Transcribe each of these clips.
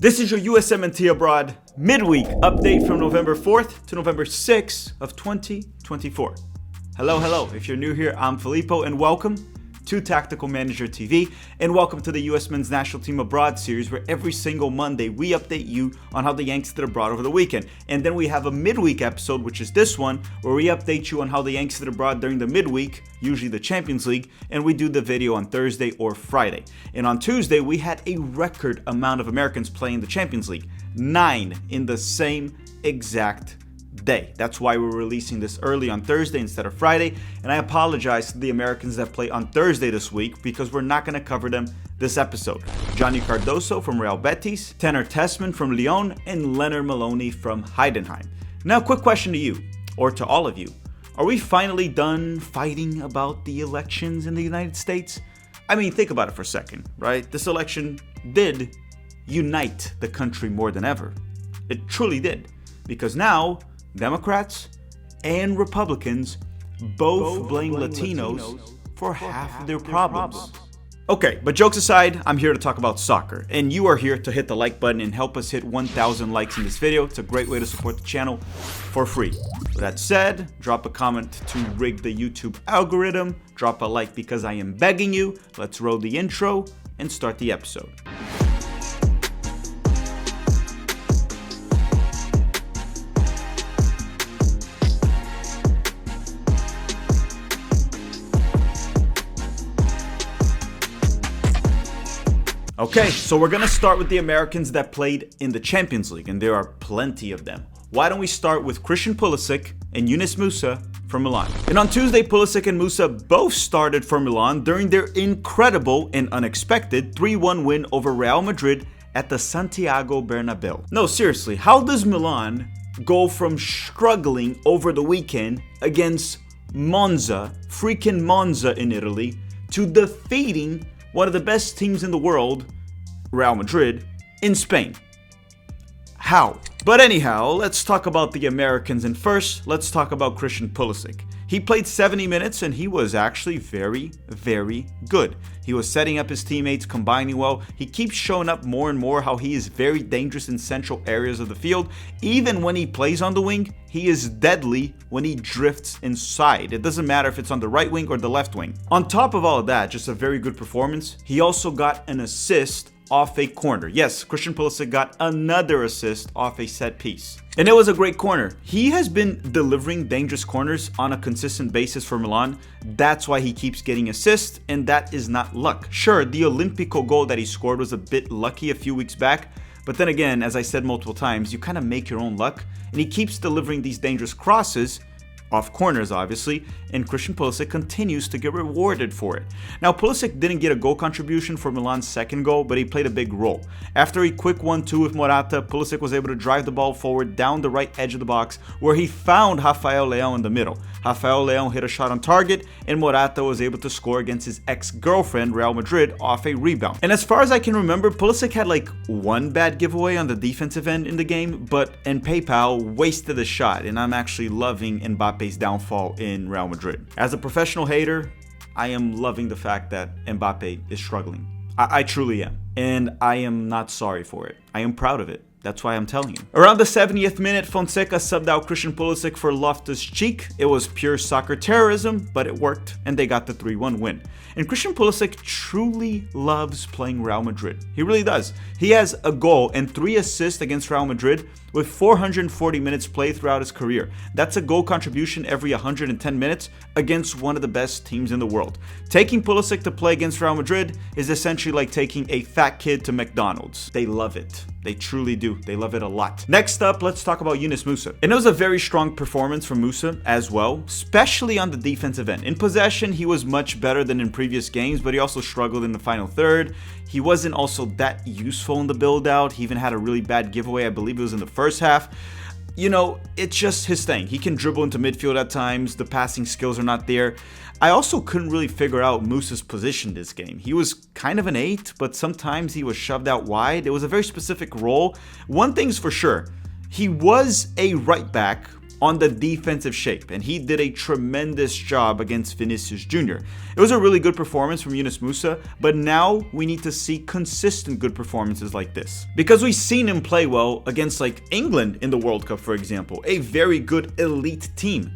This is your USMNT Abroad midweek update from November 4th to November 6th of 2024. Hello. If you're new here, I'm Filippo and welcome to Tactical Manager TV and welcome to the US Men's National Team Abroad series where every single Monday we update you on how the Yanks did abroad over the weekend. And then we have a midweek episode, which is this one, where we update you on how the Yanks did abroad during the midweek, usually the Champions League, and we do the video on Thursday or Friday. And on Tuesday, we had a record amount of Americans playing the Champions League, 9 in the same exact day. That's why we're releasing this early on Thursday instead of Friday, and I apologize to the Americans that play on Thursday this week because we're not going to cover them this episode. Johnny Cardoso from Real Betis, Tanner Tessman from Lyon, and Leonard Maloney from Heidenheim. Now, quick question to you, or to all of you. Are we finally done fighting about the elections in the United States? I mean, think about it for a second, right? This election did unite the country more than ever. It truly did, because now Democrats and Republicans both blame Latinos for half of their problems. Okay, but jokes aside, I'm here to talk about soccer, and you are here to hit the like button and help us hit 1,000 likes in this video. It's a great way to support the channel for free. With that said, drop a comment to rig the YouTube algorithm, drop a like because I am begging you. Let's roll the intro and start the episode. Okay, so we're gonna start with the Americans that played in the Champions League, and there are plenty of them. Why don't we start with Christian Pulisic and Musah from Milan. And on Tuesday, Pulisic and Musah both started for Milan during their incredible and unexpected 3-1 win over Real Madrid at the Santiago Bernabeu. No, seriously, how does Milan go from struggling over the weekend against freaking Monza in Italy, to defeating one of the best teams in the world, Real Madrid, in Spain? How? But anyhow, let's talk about the Americans, and first, let's talk about Christian Pulisic. He played 70 minutes and he was actually very, very good. He was setting up his teammates, combining well. He keeps showing up more and more how he is very dangerous in central areas of the field. Even when he plays on the wing, he is deadly when he drifts inside. It doesn't matter if it's on the right wing or the left wing. On top of all of that, just a very good performance. He also got an assist off a corner. Yes, Christian Pulisic got another assist off a set piece. And it was a great corner. He has been delivering dangerous corners on a consistent basis for Milan. That's why he keeps getting assists, and that is not luck. Sure, the Olympico goal that he scored was a bit lucky a few weeks back, but then again, as I said multiple times, you kind of make your own luck, and he keeps delivering these dangerous crosses off corners, obviously, and Christian Pulisic continues to get rewarded for it. Now, Pulisic didn't get a goal contribution for Milan's second goal, but he played a big role. After a quick 1-2 with Morata, Pulisic was able to drive the ball forward down the right edge of the box, where he found Rafael Leão in the middle. Rafael Leão hit a shot on target, and Morata was able to score against his ex-girlfriend, Real Madrid, off a rebound. And as far as I can remember, Pulisic had like one bad giveaway on the defensive end in the game, but PayPal wasted a shot, and I'm actually loving Mbappe's downfall in Real Madrid. As a professional hater, I am loving the fact that Mbappe is struggling. I truly am. And I am not sorry for it. I am proud of it. That's why I'm telling you. Around the 70th minute, Fonseca subbed out Christian Pulisic for Loftus-Cheek. It was pure soccer terrorism, but it worked, and they got the 3-1 win. And Christian Pulisic truly loves playing Real Madrid. He really does. He has a goal and 3 assists against Real Madrid with 440 minutes played throughout his career. That's a goal contribution every 110 minutes against one of the best teams in the world. Taking Pulisic to play against Real Madrid is essentially like taking a fat kid to McDonald's. They love it. They truly do. They love it a lot. Next up, let's talk about Musah. And it was a very strong performance from Musah as well, especially on the defensive end. In possession, he was much better than in previous games, but he also struggled in the final third. He wasn't also that useful in the build-out. He even had a really bad giveaway. I believe it was in the first half. You know, it's just his thing. He can dribble into midfield at times. The passing skills are not there. I also couldn't really figure out Musah's position this game. He was kind of an 8, but sometimes he was shoved out wide. It was a very specific role. One thing's for sure, he was a right back on the defensive shape, and he did a tremendous job against Vinicius Jr. It was a really good performance from USMNT Musah, but now we need to see consistent good performances like this. Because we've seen him play well against like England in the World Cup, for example, a very good elite team.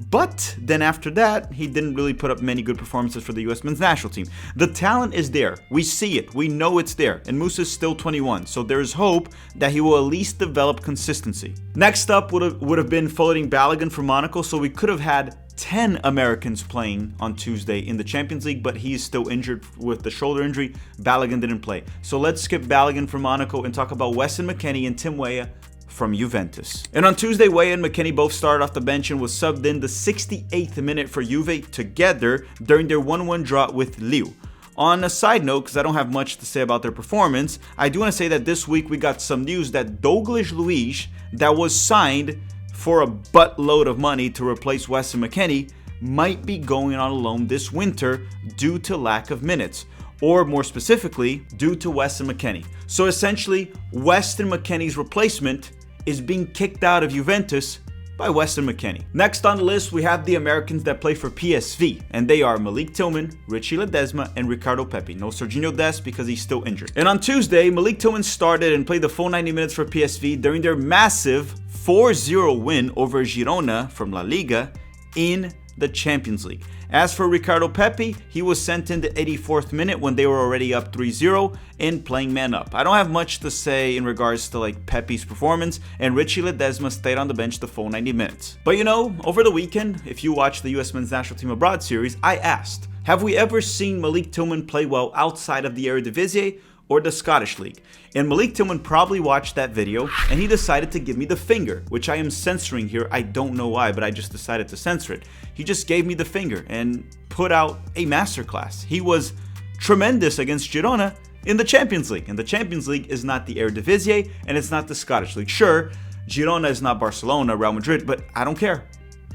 But then after that, he didn't really put up many good performances for the US men's national team. The talent is there. We see it. We know it's there. And Musah is still 21, so there's hope that he will at least develop consistency. Next up would have been Floating Balogun from Monaco, so we could have had 10 Americans playing on Tuesday in the Champions League, but he's still injured with the shoulder injury. Balogun didn't play. So let's skip Balogun from Monaco and talk about Weston McKennie and Tim Weah from Juventus. And on Tuesday, Weah and McKennie both started off the bench and was subbed in the 68th minute for Juve together during their 1-1 draw with Lille. On a side note, because I don't have much to say about their performance, I do want to say that this week we got some news that Douglas Luiz, that was signed for a buttload of money to replace Weston McKennie, might be going on loan this winter due to lack of minutes, or more specifically, due to Weston McKennie. So essentially, Weston McKennie's replacement is being kicked out of Juventus by Weston McKennie. Next on the list, we have the Americans that play for PSV, and they are Malik Tillman, Richie Ledesma, and Ricardo Pepi. No Serginho Dest because he's still injured. And on Tuesday, Malik Tillman started and played the full 90 minutes for PSV during their massive 4-0 win over Girona from La Liga in the Champions League. As for Ricardo Pepi, he was sent in the 84th minute when they were already up 3-0 and playing man up. I don't have much to say in regards to like Pepi's performance, and Richie Ledesma stayed on the bench the full 90 minutes. But you know, over the weekend, if you watched the US Men's National Team Abroad series, I asked, have we ever seen Malik Tillman play well outside of the Eredivisie or the Scottish League? And Malik Tillman probably watched that video and he decided to give me the finger, which I am censoring here. I don't know why, but I just decided to censor it. He just gave me the finger and put out a masterclass. He was tremendous against Girona in the Champions League. And the Champions League is not the Eredivisie and it's not the Scottish League. Sure, Girona is not Barcelona, Real Madrid, but I don't care.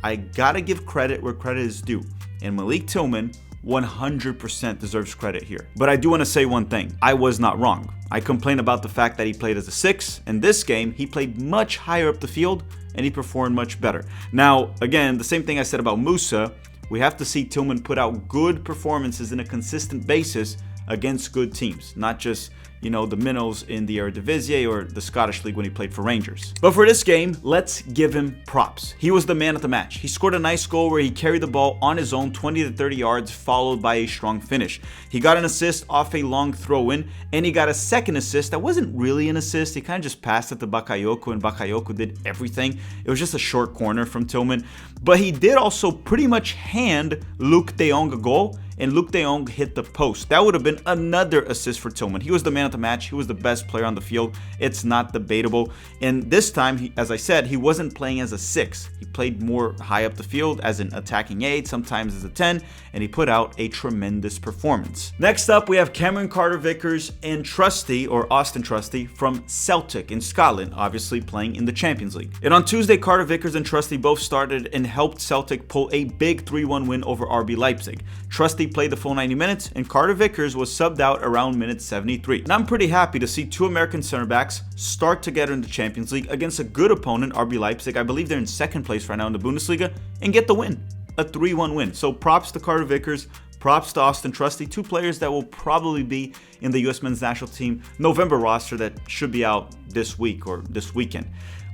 I gotta give credit where credit is due. And Malik Tillman 100% deserves credit here. But I do want to say one thing. I was not wrong. I complained about the fact that he played as a 6. In this game, he played much higher up the field and he performed much better. Now, again, the same thing I said about Musah. We have to see Tillman put out good performances in a consistent basis against good teams, not just, you know, the minnows in the Eredivisie or the Scottish League when he played for Rangers. But for this game, let's give him props. He was the man of the match. He scored a nice goal where he carried the ball on his own 20 to 30 yards, followed by a strong finish. He got an assist off a long throw-in, and he got a second assist that wasn't really an assist. He kind of just passed it to Bakayoko, and Bakayoko did everything. It was just a short corner from Tillman. But he did also pretty much hand Luuk de Jong a goal, and Luuk de Jong hit the post. That would have been another assist for Tillman. He was the man of the match. He was the best player on the field. It's not debatable. And this time, as I said, he wasn't playing as a 6. He played more high up the field as an attacking 8, sometimes as a 10, and he put out a tremendous performance. Next up, we have Cameron Carter-Vickers and Trusty, or Austin Trusty, from Celtic in Scotland, obviously playing in the Champions League. And on Tuesday, Carter-Vickers and Trusty both started and helped Celtic pull a big 3-1 win over RB Leipzig. Trusty played the full 90 minutes, and Carter-Vickers was subbed out around minute 73. And I'm pretty happy to see two American center backs start together in the Champions League against a good opponent, RB Leipzig. I believe they're in second place right now in the Bundesliga, and get the win. A 3-1 win. So props to Carter-Vickers, props to Austin Trusty, two players that will probably be in the US Men's National Team November roster that should be out this week or this weekend.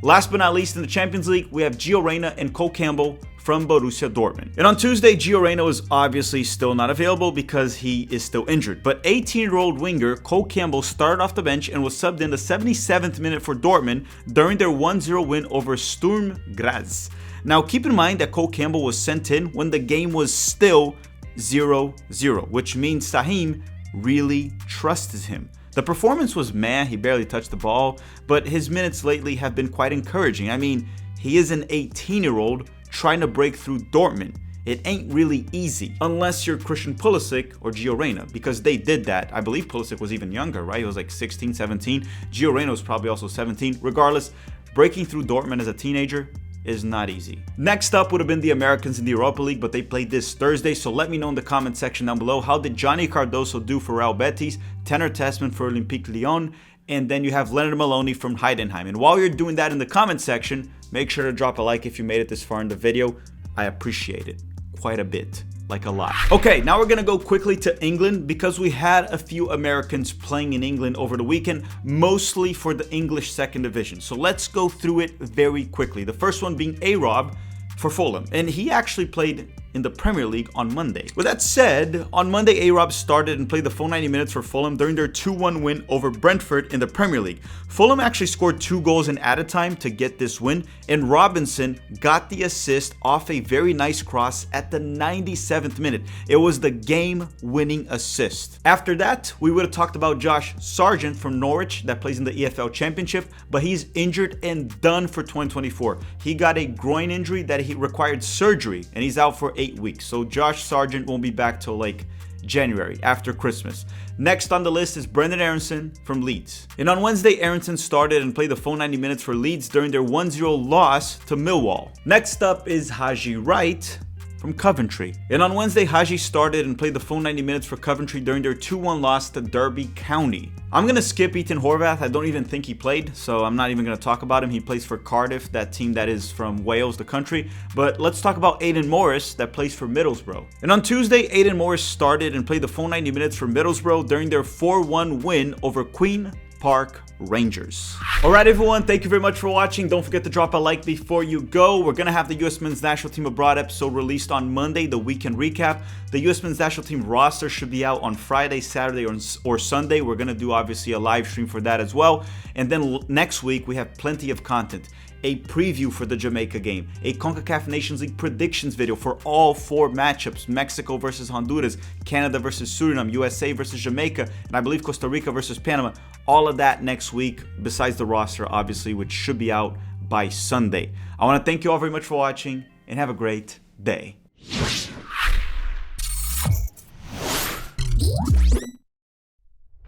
Last but not least, in the Champions League, we have Gio Reyna and Cole Campbell from Borussia Dortmund. And on Tuesday, Gio Reyna was obviously still not available because he is still injured. But 18-year-old winger Cole Campbell started off the bench and was subbed in the 77th minute for Dortmund during their 1-0 win over Sturm Graz. Now, keep in mind that Cole Campbell was sent in when the game was still 0-0, which means Sahin really trusts him. The performance was meh, he barely touched the ball, but his minutes lately have been quite encouraging. I mean, he is an 18-year-old trying to break through Dortmund. It ain't really easy, unless you're Christian Pulisic or Gio Reyna, because they did that. I believe Pulisic was even younger, right? He was like 16, 17. Gio Reyna was probably also 17. Regardless, breaking through Dortmund as a teenager is not easy. Next up would have been the Americans in the Europa League, but they played this Thursday, so let me know in the comment section down below, how did Johnny Cardoso do for Real Betis, Tanner Tessman for Olympique Lyon, and then you have Leonard Maloney from Heidenheim. And while you're doing that in the comment section, make sure to drop a like if you made it this far in the video. I appreciate it quite a bit, like a lot. Okay, now we're gonna go quickly to England because we had a few Americans playing in England over the weekend, mostly for the English second division. So let's go through it very quickly. The first one being A-Rob for Fulham, and he actually played in the Premier League on Monday. With that said, on Monday, A-Rob started and played the full 90 minutes for Fulham during their 2-1 win over Brentford in the Premier League. Fulham actually scored 2 goals in added time to get this win, and Robinson got the assist off a very nice cross at the 97th minute. It was the game-winning assist. After that, we would have talked about Josh Sargent from Norwich that plays in the EFL Championship, but he's injured and done for 2024. He got a groin injury that he required surgery, and he's out for 8 weeks. So Josh Sargent won't be back till like January, after Christmas. Next on the list is Brendan Aronson from Leeds. And on Wednesday, Aronson started and played the full 90 minutes for Leeds during their 1-0 loss to Millwall. Next up is Haji Wright from Coventry. And on Wednesday, Haji started and played the full 90 minutes for Coventry during their 2-1 loss to Derby County. I'm going to skip Ethan Horvath. I don't even think he played, so I'm not even going to talk about him. He plays for Cardiff, that team that is from Wales, the country. But let's talk about Aidan Morris that plays for Middlesbrough. And on Tuesday, Aidan Morris started and played the full 90 minutes for Middlesbrough during their 4-1 win over Queen Park Rangers. Alright everyone, thank you very much for watching. Don't forget to drop a like before you go. We're going to have the US Men's National Team Abroad episode released on Monday, the weekend recap. The US Men's National Team roster should be out on Friday, Saturday, or Sunday. We're going to do obviously a live stream for that as well. And then next week we have plenty of content. A preview for the Jamaica game, a CONCACAF Nations League predictions video for all 4 matchups, Mexico versus Honduras, Canada versus Suriname, USA versus Jamaica, and I believe Costa Rica versus Panama. All of that next week, besides the roster, obviously, which should be out by Sunday. I want to thank you all very much for watching, and have a great day.